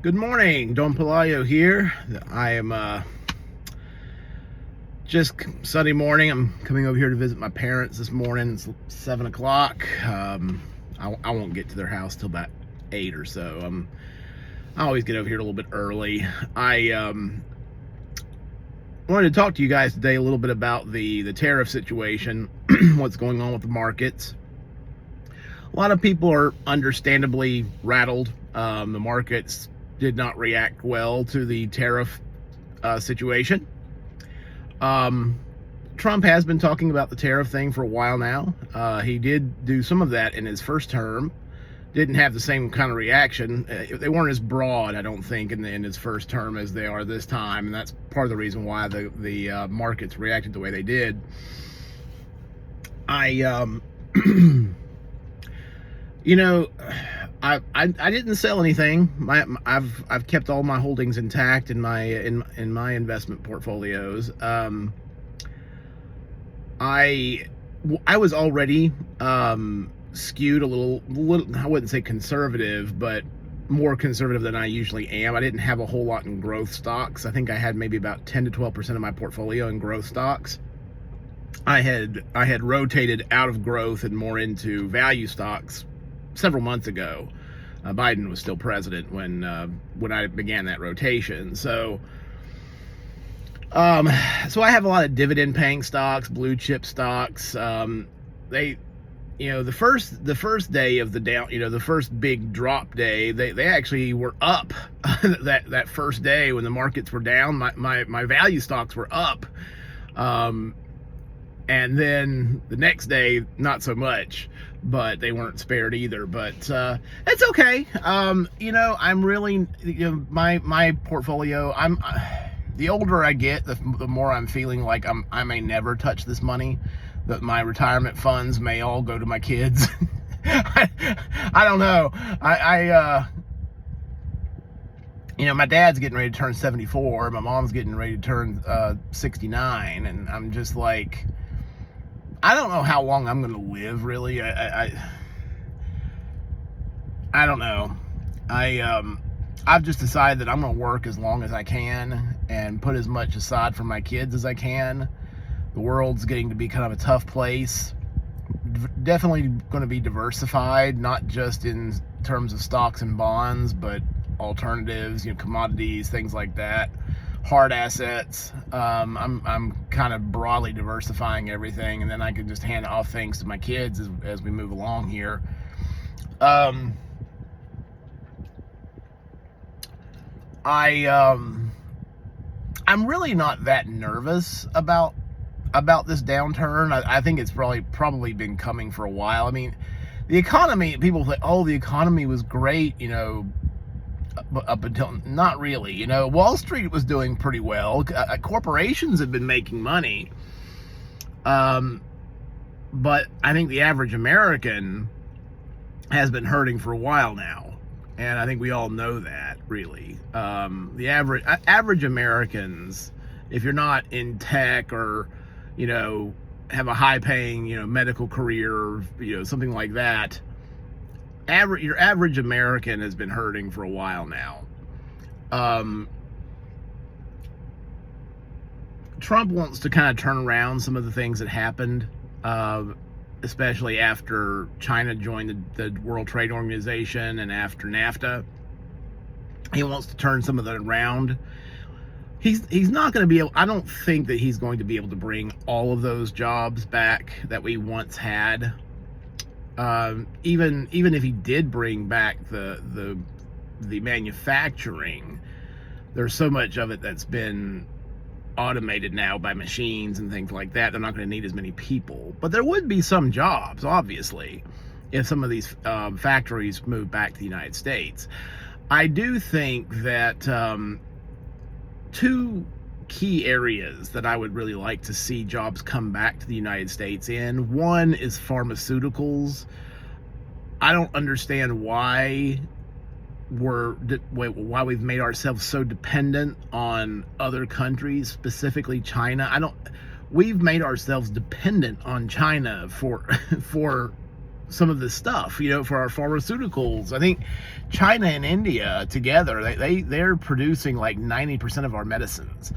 Good morning, Don Pelayo here. I am just Sunday morning. I'm coming over here to visit my parents this morning. It's 7 o'clock. I won't get to their house till about 8 or so. I always get over here a little bit early. I wanted to talk to you guys today a little bit about the tariff situation, what's going on with the markets. A lot of people are understandably rattled. The markets did not react well to the tariff situation. Trump has been talking about the tariff thing for a while now. He did do some of that in his first term. Didn't have the same kind of reaction. They weren't as broad, I don't think, in his first term as they are this time, and that's part of the reason why the markets reacted the way they did. I didn't sell anything. I've kept all my holdings intact in my investment portfolios. I was already skewed a little. I wouldn't say conservative, but more conservative than I usually am. I didn't have a whole lot in growth stocks. I think I had maybe about 10 to 12% of my portfolio in growth stocks. I had rotated out of growth and more into value stocks several months ago. Biden was still president when I began that rotation. So I have a lot of dividend-paying stocks, blue chip stocks. The first day of the down, the first big drop day, they actually were up. that first day when the markets were down, my value stocks were up. And then the next day, not so much, but they weren't spared either. But it's okay. I'm really, my portfolio. The older I get, the more I'm feeling like I may never touch this money. That my retirement funds may all go to my kids. I don't know. My dad's getting ready to turn 74. My mom's getting ready to turn 69, and I'm just like, I don't know how long I'm going to live, really. I don't know. I've just decided that I'm going to work as long as I can and put as much aside for my kids as I can. The world's getting to be kind of a tough place. Definitely going to be diversified, not just in terms of stocks and bonds, but alternatives, commodities, things like that. Hard assets. I'm kind of broadly diversifying everything, and then I can just hand off things to my kids as we move along here. I'm really not that nervous about this downturn. I think it's probably been coming for a while. I mean, the economy, people think, oh, the economy was great, up until, not really. Wall Street was doing pretty well. Corporations have been making money. But I think the average American has been hurting for a while now. And I think we all know that, really. The average Americans, if you're not in tech or, have a high-paying, medical career, or, something like that, your average American has been hurting for a while now. Trump wants to kind of turn around some of the things that happened, especially after China joined the World Trade Organization and after NAFTA. He wants to turn some of that around. He's not going to be able, I don't think that he's going to be able to bring all of those jobs back that we once had. Even if he did bring back the manufacturing, there's so much of it that's been automated now by machines and things like that. They're not going to need as many people, but there would be some jobs, obviously, if some of these factories move back to the United States. I do think that two key areas that I would really like to see jobs come back to the United States in. One is pharmaceuticals. I don't understand why we've made ourselves so dependent on other countries, specifically China. We've made ourselves dependent on China for some of this stuff, for our pharmaceuticals. I think China and India together, they're producing like 90% of our medicines.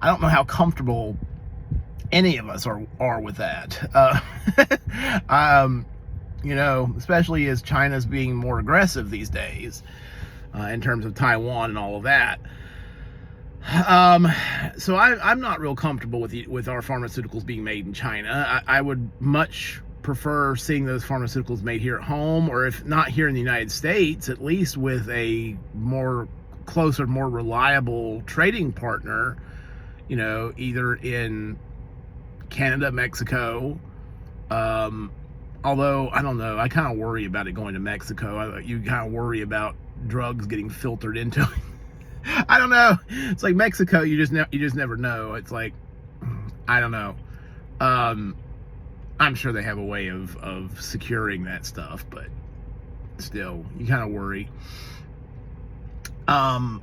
I don't know how comfortable any of us are with that. Especially as China's being more aggressive these days in terms of Taiwan and all of that. So I'm not real comfortable with our pharmaceuticals being made in China. I would much prefer seeing those pharmaceuticals made here at home, or if not here in the United States, at least with a more reliable trading partner, either in Canada, Mexico. Although, I don't know, I kind of worry about it going to Mexico. You kind of worry about drugs getting filtered into it. I don't know. It's like Mexico, you just never know. It's like, I don't know. I'm sure they have a way of securing that stuff, but still, you kind of worry. But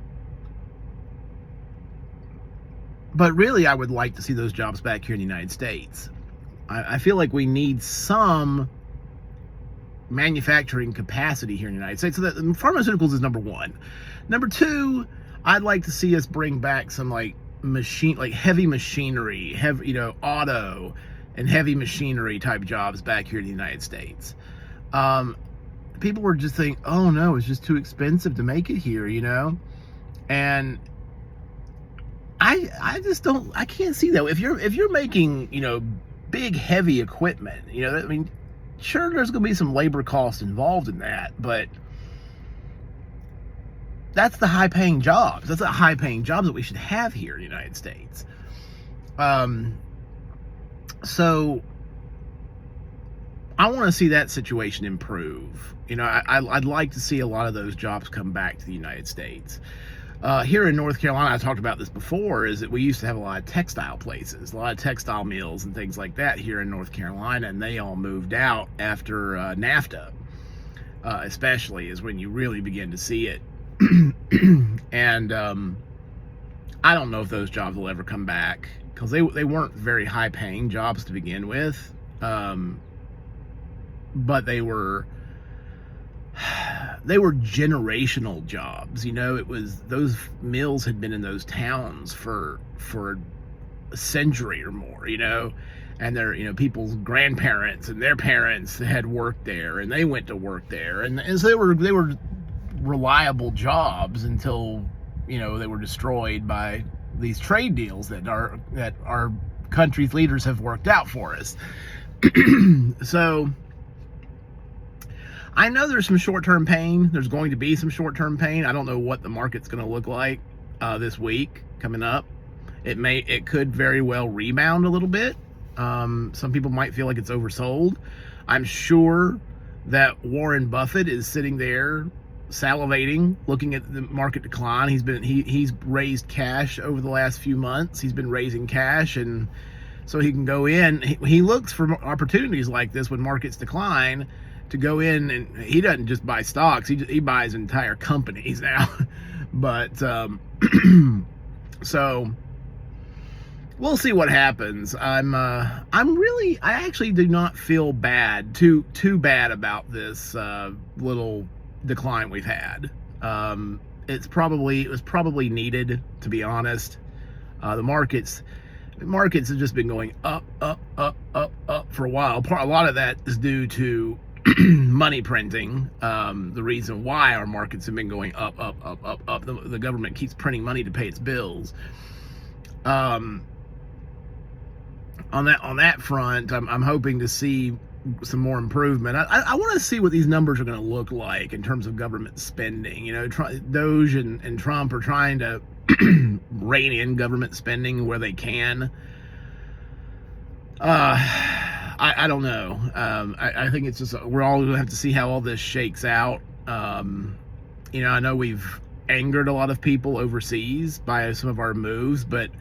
really, I would like to see those jobs back here in the United States. I feel like we need some manufacturing capacity here in the United States. So that pharmaceuticals is number one. Number two, I'd like to see us bring back some heavy machinery, auto and heavy machinery type jobs back here in the United States. People were just saying, oh no, it's just too expensive to make it here, and I just don't, I can't see that. If you're making, big heavy equipment, sure, there's going to be some labor costs involved in that, but that's the high-paying jobs. That's the high-paying jobs that we should have here in the United States. So I want to see that situation improve. I'd like to see a lot of those jobs come back to the United States. Here in North Carolina, I talked about this before, is that we used to have a lot of textile places, a lot of textile mills and things like that here in North Carolina, and they all moved out after NAFTA, especially is when you really begin to see it. And I don't know if those jobs will ever come back, because they weren't very high-paying jobs to begin with, but they were generational jobs. It was, those mills had been in those towns for a century or more, and their, people's grandparents and their parents had worked there, and they went to work there, and so they were reliable jobs until, they were destroyed by these trade deals that our country's leaders have worked out for us. So I know there's some short-term pain. There's going to be some short-term pain. I don't know what the market's going to look like this week coming up. It could very well rebound a little bit. Some people might feel like it's oversold. I'm sure that Warren Buffett is sitting there salivating, looking at the market decline. He's raised cash over the last few months. He's been raising cash, and so he can go in. He looks for opportunities like this when markets decline, to go in, and he doesn't just buy stocks, he buys entire companies now. But so we'll see what happens. I actually do not feel too bad about this little decline we've had. It was probably needed, to be honest. The markets have just been going up for a while. A lot of that is due to money printing. The reason why our markets have been going up. The government keeps printing money to pay its bills. On that front, I'm hoping to see some more improvement. I want to see what these numbers are going to look like in terms of government spending. Doge and Trump are trying to rein in government spending where they can. I don't know. I think it's just, we're all going to have to see how all this shakes out. I know we've angered a lot of people overseas by some of our moves, but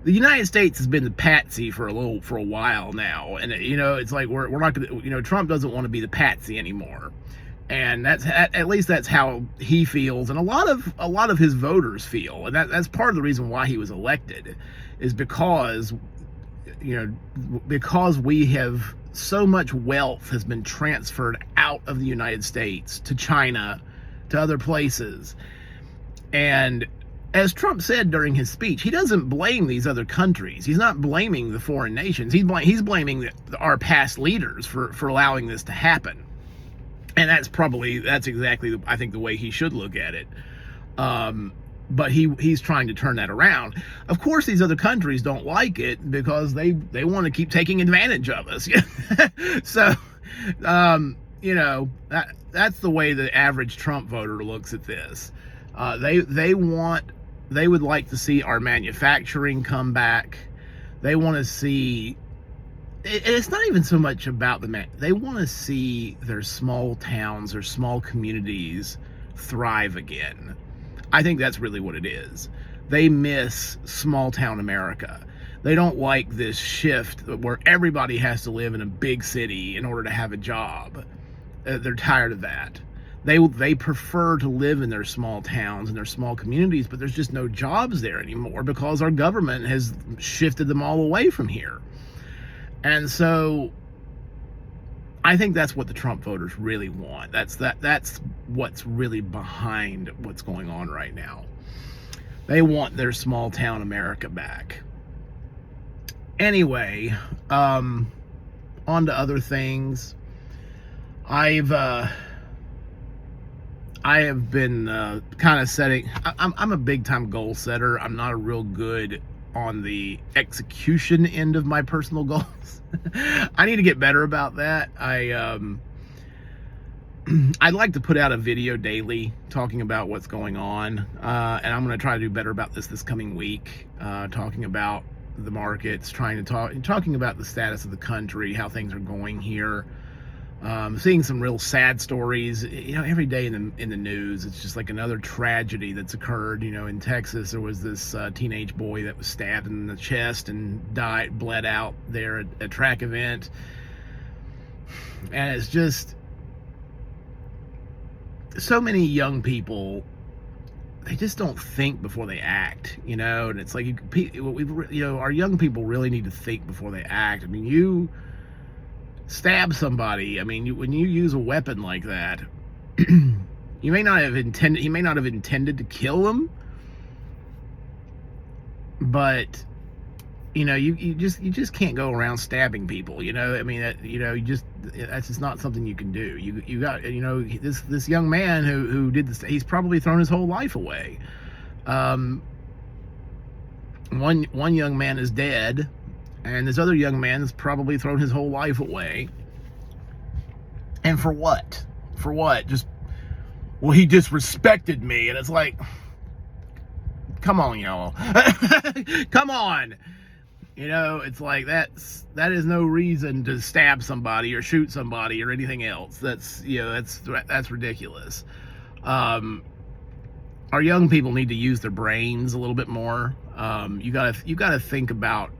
the United States has been the patsy for a while now, and it's like we're not going to, Trump doesn't want to be the patsy anymore, and at least that's how he feels, and a lot of his voters feel, and that's part of the reason why he was elected, is because we have so much wealth has been transferred out of the United States to China, to other places. And as Trump said during his speech, he doesn't blame these other countries. He's not blaming the foreign nations. He's blaming our past leaders for allowing this to happen. And that's exactly, I think, the way he should look at it. But he's trying to turn that around. Of course, these other countries don't like it because they want to keep taking advantage of us. So, that's the way the average Trump voter looks at this. They would like to see our manufacturing come back. They want to see. It's not even so much about they want to see their small towns or small communities thrive again. I think that's really what it is. They miss small town America. They don't like this shift where everybody has to live in a big city in order to have a job. They're tired of that. They prefer to live in their small towns and their small communities, but there's just no jobs there anymore because our government has shifted them all away from here. And so I think that's what the Trump voters really want. That's what's really behind what's going on right now. They want their small town America back. Anyway, on to other things. I have been kind of setting. I'm a big time goal setter. I'm not a real good on the execution end of my personal goals. I need to get better about that. I'd like to put out a video daily talking about what's going on, and I'm going to try to do better about this coming week, talking about the markets, talking about the status of the country, how things are going here. Seeing some real sad stories, every day in the news. It's just like another tragedy that's occurred. In Texas, there was this teenage boy that was stabbed in the chest and bled out there at a track event. And it's just so many young people, they just don't think before they act, and it's like, our young people really need to think before they act. I mean, you stab somebody. I mean, when you use a weapon like that, he may not have intended to kill them, but you just can't go around stabbing people. I mean, that's just not something you can do. You got this young man who did this. He's probably thrown his whole life away. One young man is dead. And this other young man has probably thrown his whole life away. And for what? For what? He disrespected me. And it's like, come on, y'all. Come on. It's like that is no reason to stab somebody or shoot somebody or anything else. That's ridiculous. Our young people need to use their brains a little bit more. You gotta think about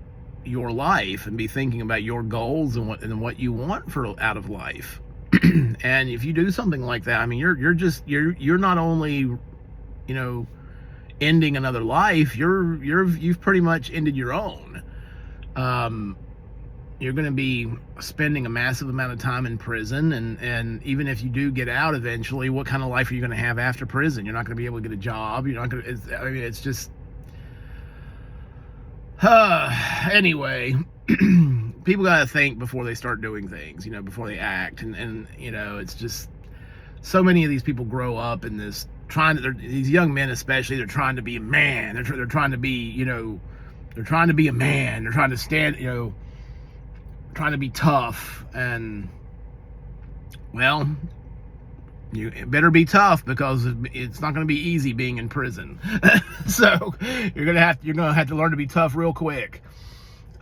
your life and be thinking about your goals and what you want out of life. And if you do something like that, I mean, you're not only ending another life, you've pretty much ended your own. You're going to be spending a massive amount of time in prison, and even if you do get out eventually, what kind of life are you going to have after prison? You're not going to be able to get a job. You're not going to. I mean, it's just. Anyway, people got to think before they start doing things, before they act. And it's just so many of these people grow up in this these young men especially, they're trying to be a man. They're trying to be, they're trying to be a man. They're trying to stand, trying to be tough. And, well, you better be tough because it's not going to be easy being in prison. So you're gonna have to learn to be tough real quick.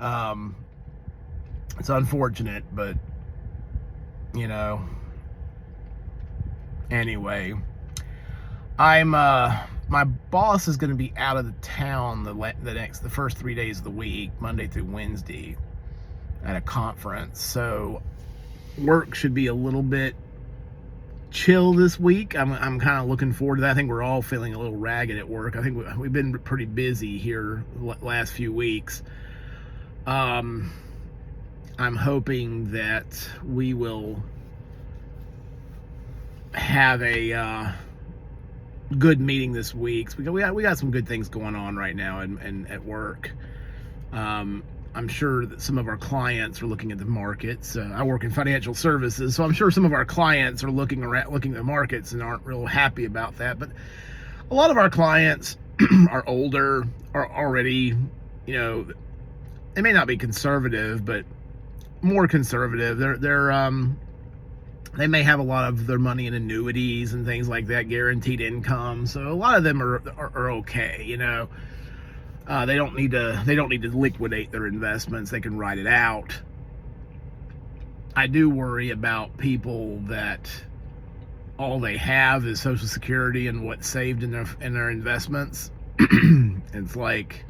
It's unfortunate, but anyway, my boss is going to be out of the town the first 3 days of the week, Monday through Wednesday, at a conference. So work should be a little bit chill this week. I'm kind of looking forward to that. I think we're all feeling a little ragged at work. I think we've been pretty busy here last few weeks. I'm hoping that we will have a good meeting this week. We got some good things going on right now and at work. I'm sure that some of our clients are looking at the markets. I work in financial services, so I'm sure some of our clients are looking at the markets and aren't real happy about that. But a lot of our clients are older, are already, they may not be conservative, but more conservative. They may have a lot of their money in annuities and things like that, guaranteed income. So a lot of them are okay, They don't need to liquidate their investments. They can ride it out. I do worry about people that all they have is Social Security and what's saved in their investments. It's like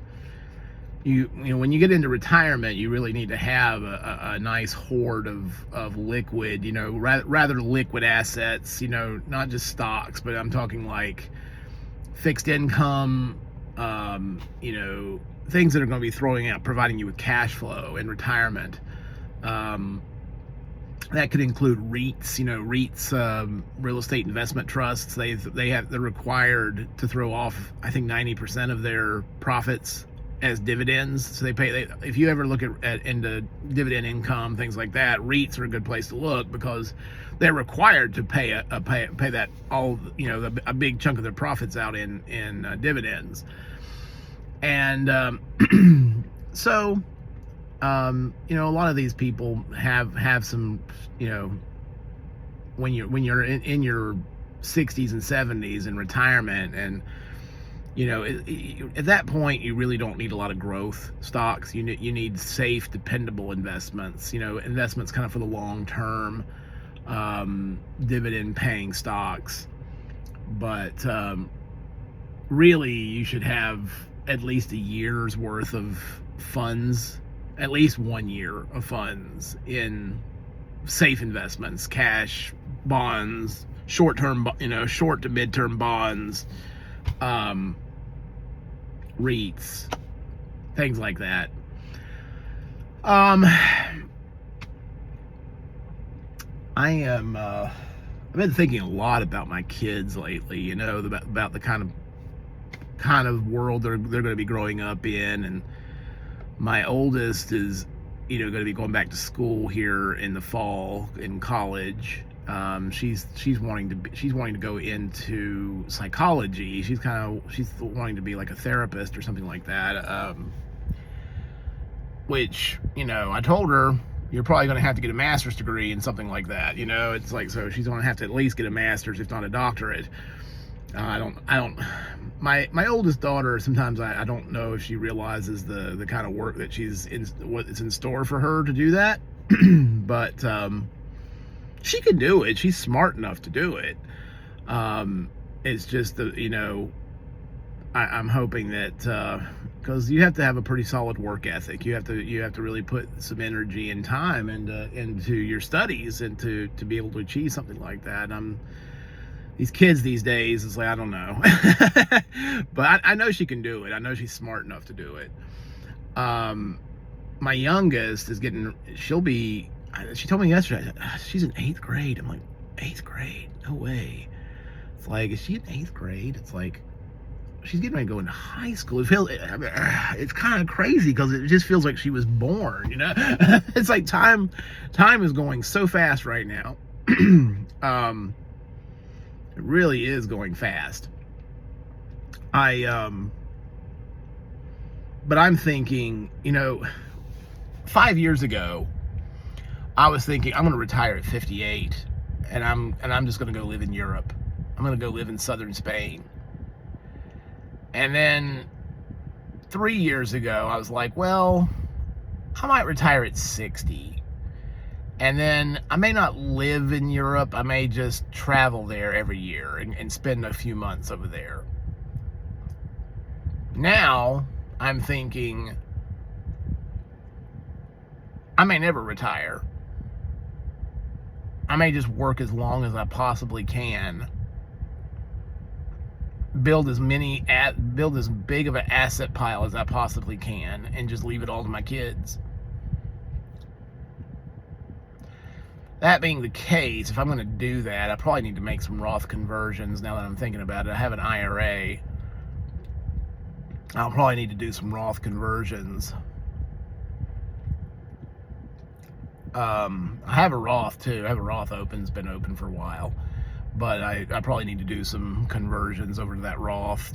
when you get into retirement, you really need to have a nice hoard of liquid, rather liquid assets, not just stocks, but I'm talking like fixed income, things that are going to be providing you with cash flow in retirement. That could include REITs, real estate investment trusts. They're required to throw off, I think, 90% of their profits as dividends. So if you ever look into dividend income, things like that, REITs are a good place to look because they're required to pay that all, a big chunk of their profits out in dividends. And so a lot of these people have some, when you're in your 60s and 70s in retirement, and at that point you really don't need a lot of growth stocks. You need safe, dependable investments, investments kind of for the long term, dividend paying stocks. But really you should have at least a year's worth of funds, at least 1 year of funds in safe investments, cash, bonds, short to midterm bonds, REITs, things like that. I've been thinking a lot about my kids lately, about the kind of world they're going to be growing up in. And my oldest is, going to be going back to school here in the fall in college. She's wanting to go into psychology. She's wanting to be like a therapist or something like that. Which, I told her, you're probably going to have to get a master's degree in something like that. It's like, so she's going to have to at least get a master's, if not a doctorate. My oldest daughter, sometimes I don't know if she realizes the kind of work that what's in store for her to do that. But she can do it. She's smart enough to do it. It's just I'm hoping that because you have to have a pretty solid work ethic. You have to really put some energy and time into your studies and to be able to achieve something like that. These kids these days, it's like, I don't know. But I know she can do it. I know she's smart enough to do it. My youngest is she told me yesterday, she's in 8th grade. I'm like, 8th grade? No way. It's like, is she in 8th grade? It's like, she's getting ready to go into high school. It's kind of crazy because it just feels like she was born, It's like time is going so fast right now. It really is going fast. But I'm thinking, 5 years ago, I was thinking I'm going to retire at 58, and I'm just going to go live in Europe. I'm going to go live in southern Spain. And then 3 years ago, I was like, well, I might retire at 60. And then I may not live in Europe. I may just travel there every year and spend a few months over there. Now I'm thinking I may never retire. I may just work as long as I possibly can, build as big of an asset pile as I possibly can, and just leave it all to my kids. That being the case, if I'm going to do that, I probably need to make some Roth conversions now that I'm thinking about it. I have an IRA. I'll probably need to do some Roth conversions. I have a Roth too. I have a Roth open. It's been open for a while. But I probably need to do some conversions over to that Roth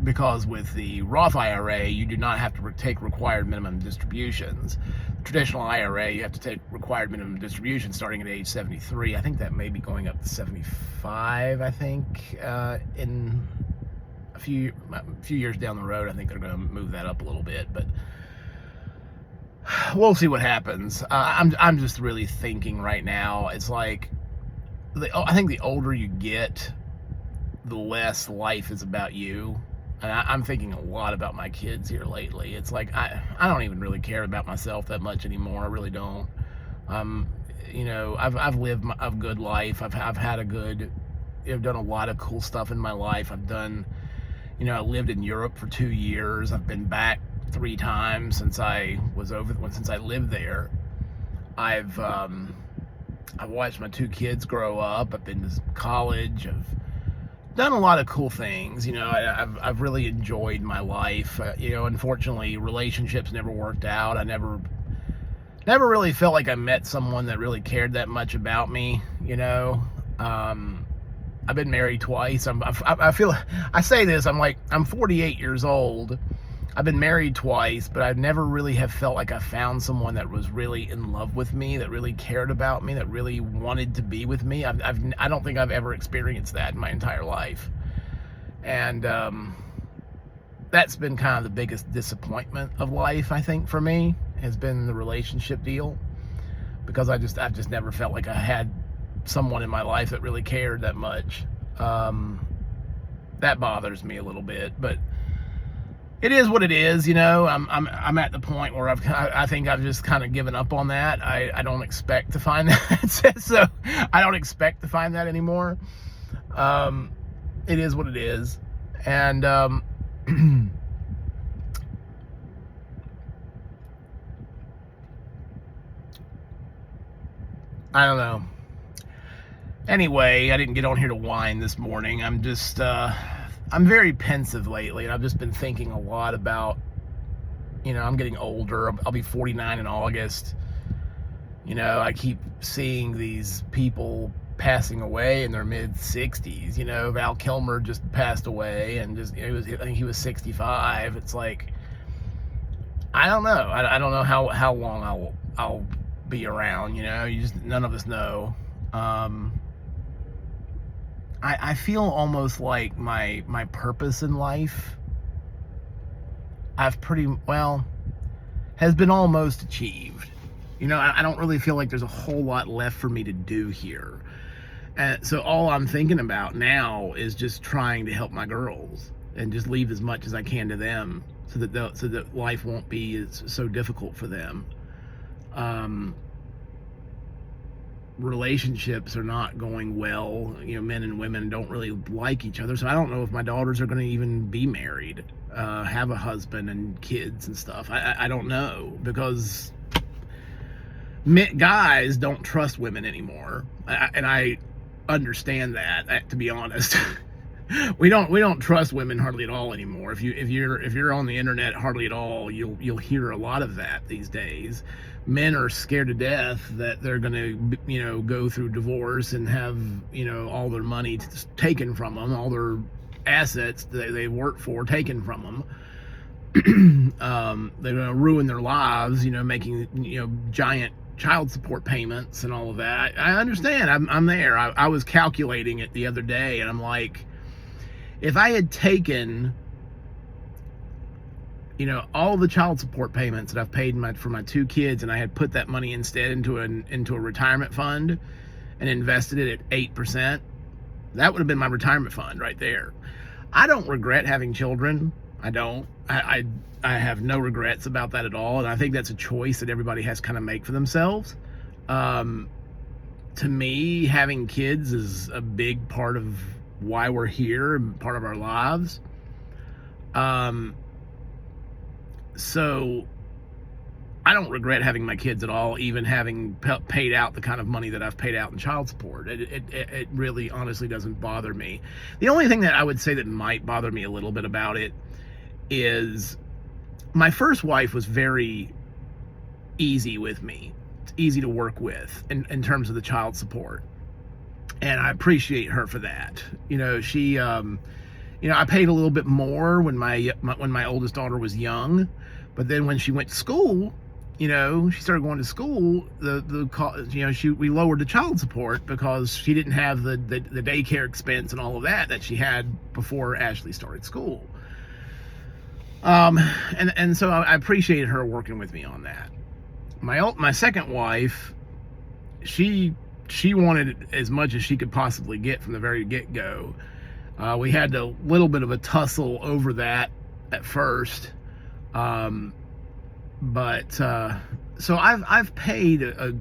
because with the Roth IRA, you do not have to take required minimum distributions. Traditional IRA, you have to take required minimum distributions starting at age 73. I think that may be going up to 75, I think, in a few years down the road. I think they're going to move that up a little bit, but we'll see what happens. I'm just really thinking right now, it's like, I think the older you get, the less life is about you. And I'm thinking a lot about my kids here lately. It's like I don't even really care about myself that much anymore. I really don't. I've lived a good life. I've done a lot of cool stuff in my life. I lived in Europe for 2 years. I've been back 3 times since I lived there. I've watched my 2 kids grow up. I've been to college. I've done a lot of cool things. I've really enjoyed my life. Unfortunately, relationships never worked out. I never really felt like I met someone that really cared that much about me. I've been married twice. I say this, I'm 48 years old. I've been married twice, but I never really have felt like I found someone that was really in love with me, that really cared about me, that really wanted to be with me. I don't think I've ever experienced that in my entire life. And that's been kind of the biggest disappointment of life, I think, for me, has been the relationship deal. Because I've just never felt like I had someone in my life that really cared that much. That bothers me a little bit, but it is what it is. I'm at the point where I think I've just kind of given up on that. I don't expect to find that. So I don't expect to find that anymore. It is what it is. And I don't know. Anyway, I didn't get on here to whine this morning. I'm very pensive lately, and I've just been thinking a lot about, I'm getting older. I'll be 49 in August. I keep seeing these people passing away in their mid-60s. Val Kilmer just passed away, and I think he was 65. It's like, I don't know. I don't know how long I'll be around. None of us know. I feel almost like my purpose in life has been almost achieved. I don't really feel like there's a whole lot left for me to do here. And so all I'm thinking about now is just trying to help my girls and just leave as much as I can to them so that life won't be so difficult for them. Relationships are not going well. Men and women don't really like each other, so I don't know if my daughters are going to even be married, have a husband and kids and stuff. I don't know, because guys don't trust women anymore, and I understand that, to be honest. we don't trust women hardly at all anymore. If you're on the internet hardly at all, you'll hear a lot of that these days. Men are scared to death that they're going to go through divorce and have all their money taken from them, all their assets that they worked for taken from them. They're going to ruin their lives, making giant child support payments and all of that. I understand. I'm there. I was calculating it the other day, and I'm like, if I had taken all the child support payments that I've paid for my 2 kids, and I had put that money instead into a retirement fund and invested it at 8%, that would have been my retirement fund right there. I don't regret having children. I don't. I have no regrets about that at all, and I think that's a choice that everybody has to kind of make for themselves. To me, having kids is a big part of why we're here and part of our lives. So I don't regret having my kids at all, even having paid out the kind of money that I've paid out in child support. It really honestly doesn't bother me. The only thing that I would say that might bother me a little bit about it is my first wife was very easy with me. It's easy to work with in terms of the child support. And I appreciate her for that. She, I paid a little bit more when my oldest daughter was young, but then when she went to school, she started going to school, we lowered the child support because she didn't have the daycare expense and all of that she had before Ashley started school. And so I appreciated her working with me on that. My second wife, she wanted as much as she could possibly get from the very get-go. We had a little bit of a tussle over that at first. So I've paid a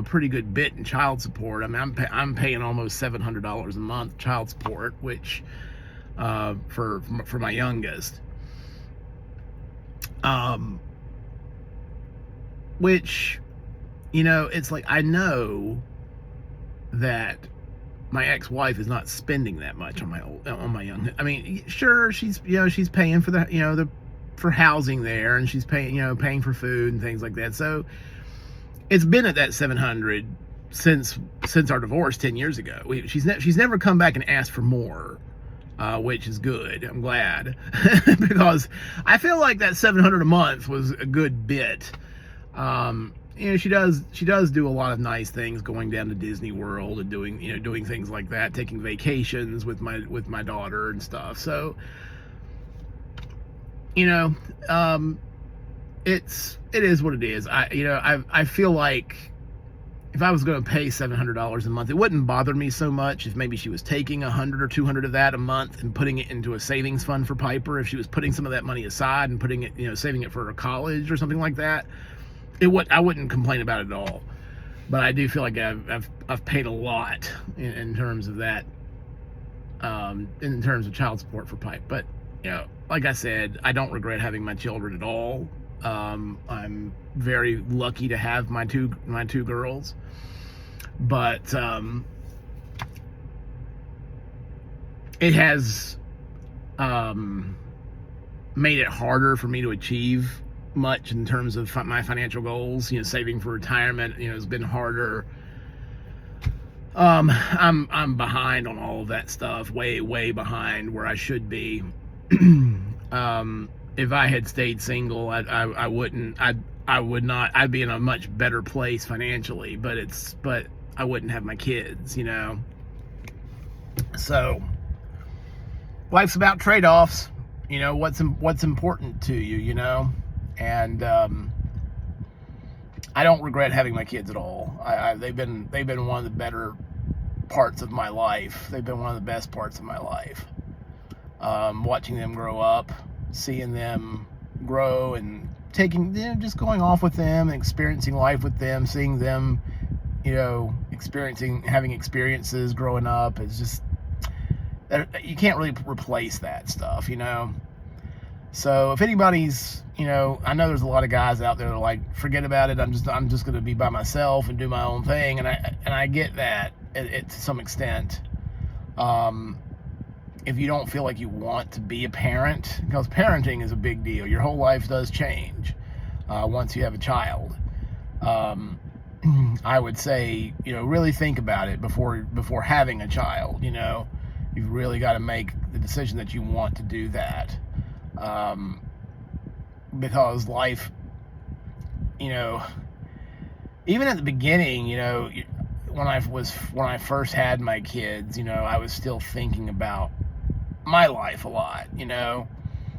pretty good bit in child support. I mean, I'm paying almost $700 a month child support, which for my youngest. Which, it's like, I know that my ex-wife is not spending that much on my young. I mean, sure, she's paying for for housing there, and she's paying for food and things like that. So it's been at that $700 since our divorce 10 years ago. She's never come back and asked for more, which is good. I'm glad because I feel like that $700 a month was a good bit. She does do a lot of nice things, going down to Disney World and doing things like that, taking vacations with my daughter and stuff. So it is what it is. I feel like if I was going to pay $700 a month, it wouldn't bother me so much if maybe she was taking $100 or $200 of that a month and putting it into a savings fund for Piper. If she was putting some of that money aside and putting it, saving it for her college or something like that, I wouldn't complain about it at all. But I do feel like I've paid a lot in terms of that, in terms of child support for Pipe. But like I said, I don't regret having my children at all. I'm very lucky to have my two girls, but it has made it harder for me to achieve much in terms of my financial goals. Saving for retirement has been harder. I'm behind on all of that stuff, way behind where I should be. If I had stayed single, I would not. I'd be in a much better place financially, but I wouldn't have my kids, So life's about trade-offs. What's important to you, and I don't regret having my kids at all. They've been one of the better parts of my life. They've been one of the best parts of my life. Watching them grow up, seeing them grow, and just going off with them and experiencing life with them, seeing them, having experiences growing up. It's just, you can't really replace that stuff, So if anybody's, I know there's a lot of guys out there that are like, forget about it. I'm just going to be by myself and do my own thing. And I get that to some extent. If you don't feel like you want to be a parent, because parenting is a big deal. Your whole life does change once you have a child. I would say, really think about it before having a child. You've really got to make the decision that you want to do that. Because life, even at the beginning, when I first had my kids, I was still thinking about my life a lot,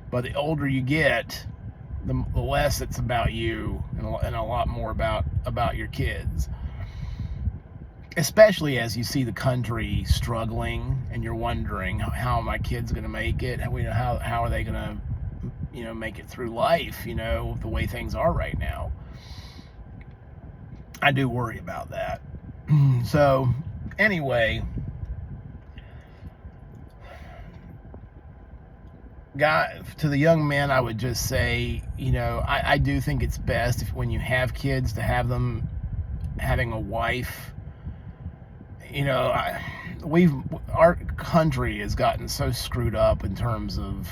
but the older you get, the less it's about you and a lot more about your kids. Especially as you see the country struggling and you're wondering, how are my kids going to make it? How are they going to, make it through life, the way things are right now. I do worry about that. So, anyway, to the young men, I would just say, I do think it's best when you have kids to have them having a wife. Our country has gotten so screwed up in terms of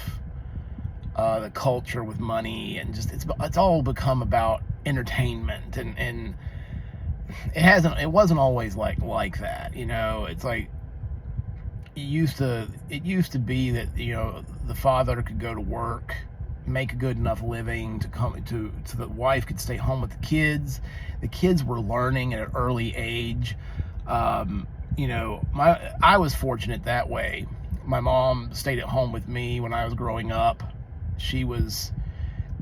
the culture with money, and just it's all become about entertainment, and it wasn't always like that. It's like it used to be that the father could go to work, make a good enough living to come to so the wife could stay home with the kids. The kids were learning at an early age. I was fortunate that way. My mom stayed at home with me when I was growing up. She was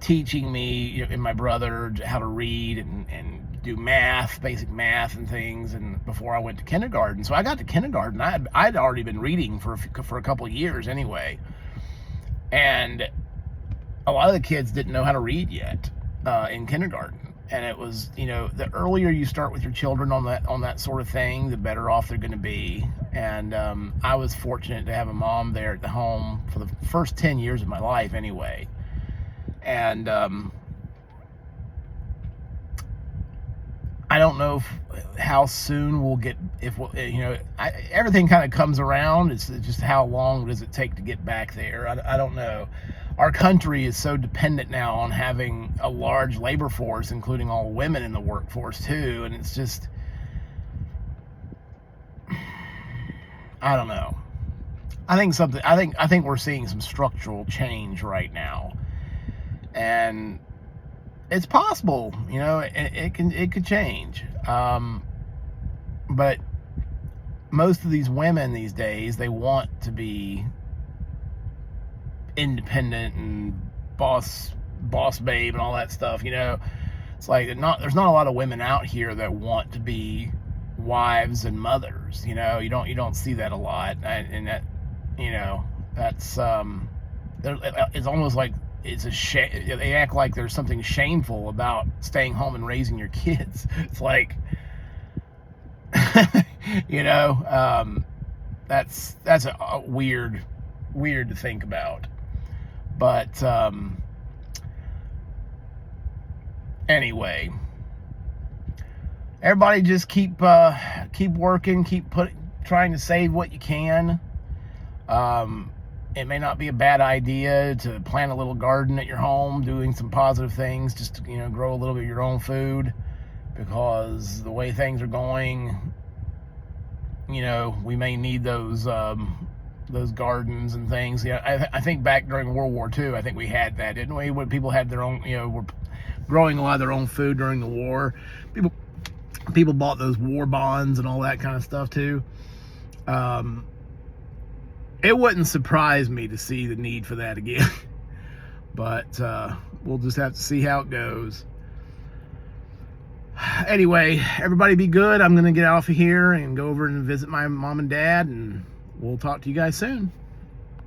teaching me and my brother how to read and do math, basic math and things, and before I went to kindergarten. So I got to kindergarten, I'd already been reading for a couple of years anyway, and a lot of the kids didn't know how to read yet in kindergarten. And it was, the earlier you start with your children on that sort of thing, the better off they're going to be. And I was fortunate to have a mom there at the home for the first 10 years of my life anyway. And I don't know how soon we'll get, everything kind of comes around. It's just how long does it take to get back there? I don't know. Our country is so dependent now on having a large labor force, including all women in the workforce too, and it's just, I don't know. I think we're seeing some structural change right now, and it's possible, it could change. But most of these women these days, they want to be independent and boss babe and all that stuff. It's like there's not a lot of women out here that want to be wives and mothers. You don't see that a lot, and that that's it's almost like it's a shame. They act like there's something shameful about staying home and raising your kids. It's like that's a weird to think about. But anyway, everybody just keep working, trying to save what you can. It may not be a bad idea to plant a little garden at your home, doing some positive things, just to grow a little bit of your own food, because the way things are going, we may need those gardens and things. I think back during World War II, I think we had that, didn't we? When people had their own, were growing a lot of their own food during the war. People bought those war bonds and all that kind of stuff too. It wouldn't surprise me to see the need for that again. But we'll just have to see how it goes. Anyway, everybody be good. I'm going to get off of here and go over and visit my mom and dad, and we'll talk to you guys soon.